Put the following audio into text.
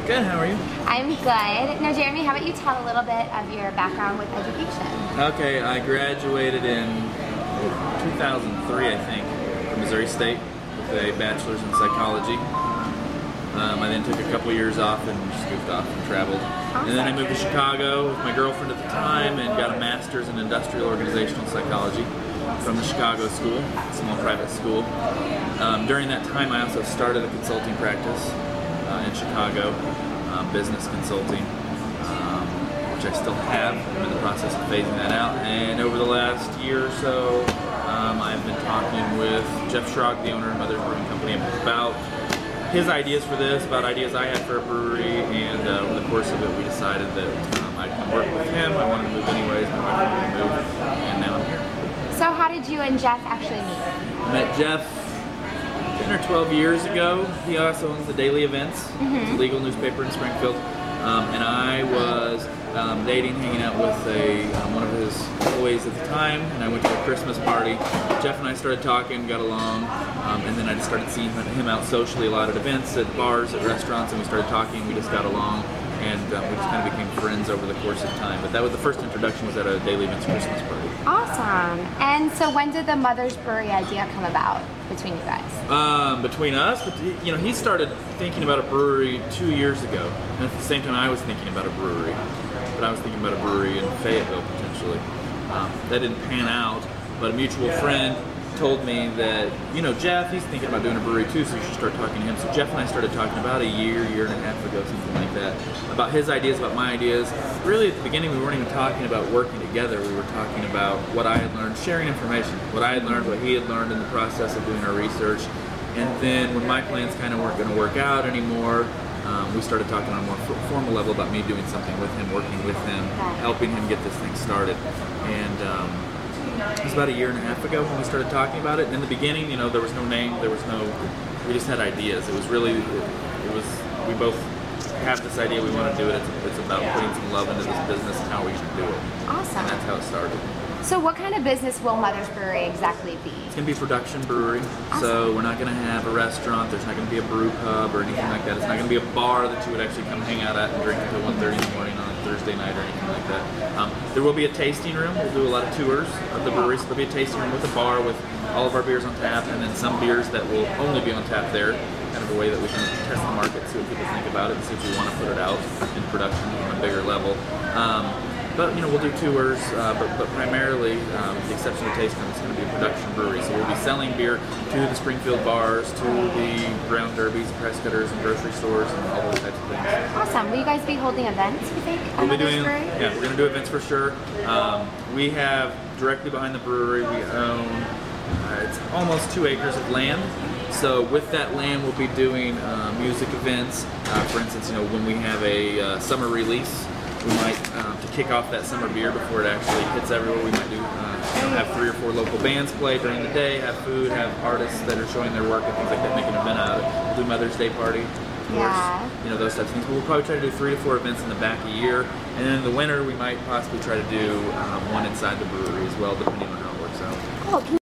Good, how are you? I'm good. Now, Jeremy, how about you tell a little bit of your background with education? Okay, I graduated in 2003, I think, from Missouri State with a bachelor's in psychology. I then took a couple years off and just goofed off and traveled. Awesome. And then I moved to Chicago with my girlfriend at the time and got a master's in industrial organizational psychology from the Chicago school, a small private school. During that time, I also started a consulting practice in Chicago, business consulting, which I still have. I'm in the process of phasing that out. And over the last year or so, I've been talking with Jeff Schrog, the owner of Mother's Brewing Company, about his ideas for this, about ideas I had for a brewery, and over the course of it, we decided that I'd come work with him. I wanted to move anyways, my wife wanted to move, and now I'm here. So how did you and Jeff actually meet? I met Jeff 10 or 12 years ago. He also owns the Daily Events, it's a legal newspaper in Springfield, and I was dating, hanging out with one of his employees at the time, and I went to a Christmas party. Jeff and I started talking, got along, and then I just started seeing him out socially a lot at events, at bars, at restaurants, and we started talking, we just got along, and we just kind of became friends over the course of time. But that was the first introduction, was at a Daily Events Christmas party. Awesome. And so when did the Mother's Brewery idea come about between you guys? Between us, but you know, he started thinking about a brewery 2 years ago, and at the same time I was thinking about a brewery. But I was thinking about a brewery in Fayetteville potentially. That didn't pan out, but a mutual friend told me that, you know, Jeff, he's thinking about doing a brewery too, so you should start talking to him. So Jeff and I started talking about a year and a half ago, something like that, about his ideas, about my ideas. Really at the beginning we weren't even talking about working together, we were talking about what I had learned, sharing information, what I had learned, what he had learned in the process of doing our research. And then when my plans kind of weren't going to work out anymore, we started talking on a more formal level about me doing something with him, working with him, helping him get this thing started. And it was about a year and a half ago when we started talking about it. And in the beginning, you know, there was no name, we just had ideas. It was really, we both have this idea, we want to do it. It's about putting some love into this business and how we should do it. Awesome. And that's how it started. So what kind of business will Mother's Brewery exactly be? It's going to be a production brewery, so we're not going to have a restaurant, there's not going to be a brew pub or anything like that. It's not going to be a bar that you would actually come hang out at and drink until 1:30 in the morning on a Thursday night or anything like that. There will be a tasting room, we'll do a lot of tours of the brewery, so there'll be a tasting room with a bar with all of our beers on tap, and then some beers that will only be on tap there, kind of a way that we can test the market, see what people think about it, and see if we want to put it out in production on a bigger level. But you know, we'll do tours, but primarily, with the exception of tasting, it's going to be a production brewery. So we'll be selling beer to the Springfield bars, to the ground derbies, press cutters, and grocery stores, and all those types of things. Awesome. Will you guys be holding events, you think, at Mother's Brewery? Yeah, we're going to do events for sure. We have directly behind the brewery, we own it's almost 2 acres of land. So with that land, we'll be doing music events. For instance, you know, when we have a summer release, we might, to kick off that summer beer before it actually hits everywhere, we might do, have 3 or 4 local bands play during the day, have food, have artists that are showing their work and things like that, make an event out of it. We'll do Mother's Day party, of course, you know, those types of things. But we'll probably try to do 3 to 4 events in the back a year, and then in the winter we might possibly try to do one inside the brewery as well, depending on how it works out. Cool.